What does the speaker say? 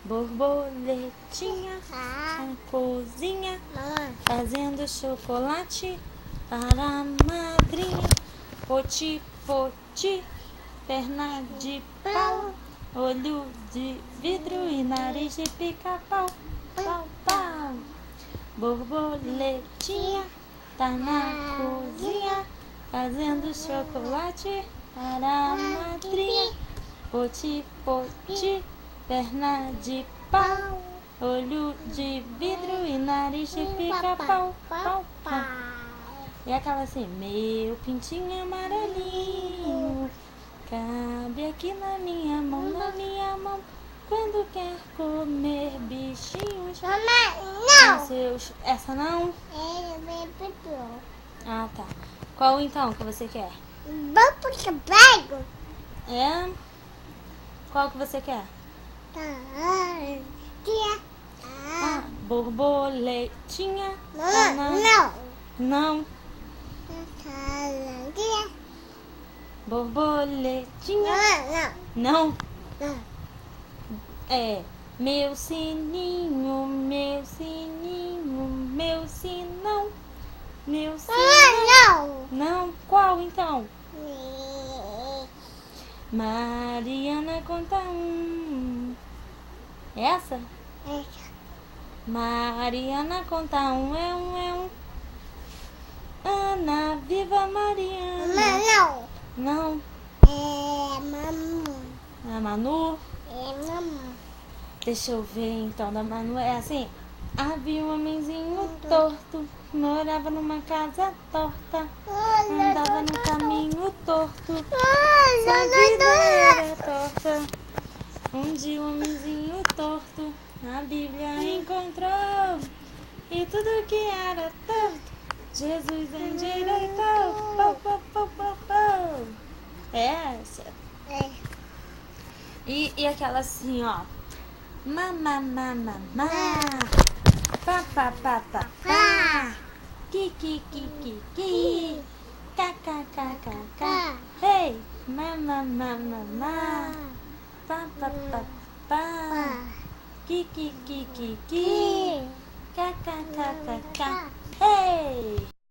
Borboletinha na cozinha, fazendo chocolate para a madrinha. Poti, poti, perna de pau, olho de vidro e nariz de pica-pau. Pau, pau. Borboletinha tá na cozinha, fazendo chocolate para a madrinha. Poti, poti, perna de pau, olho de vidro e nariz de pica-pau. Pau, pau. E acaba assim: meu pintinho amarelinho, cabe aqui na minha mão, quando quer comer bichinhos. Não! Essa não? Ele me pediu. Ah, tá. Qual então que você quer? Vamos pro trabalho? É? Qual que você quer? Ah, borboletinha. tá na- Não! Não. Borboletinha. Não. Não! É. Meu sininho, meu sininho, meu sinão. Meu sinão. Não! Não? Qual então? Mariana conta um. Essa? Mariana conta um, é um. Ana, viva Mariana. Não! Não. É mamãe. A Manu? É mamãe. Deixa eu ver então, da Manu é assim: havia um homenzinho torto, morava numa casa torta, andava no caminho torto, sua vida era torta. Um dia um homenzinho torto a Bíblia encontrou, e tudo que era torto Jesus endireitou. Pau, pau, pau, pau, pau. Essa. E aquela assim, ó: mamá, mamá, mamá, pá, pá, pá, pá, pá, ki, ki, ki, ki, ki, cá, cá, cá, cá, cá, hey, mamá, mamá, mamá, pá, pá, pá, pá, ki, ki, ki, ki, ki, cá, cá, cá, cá, cá, hey.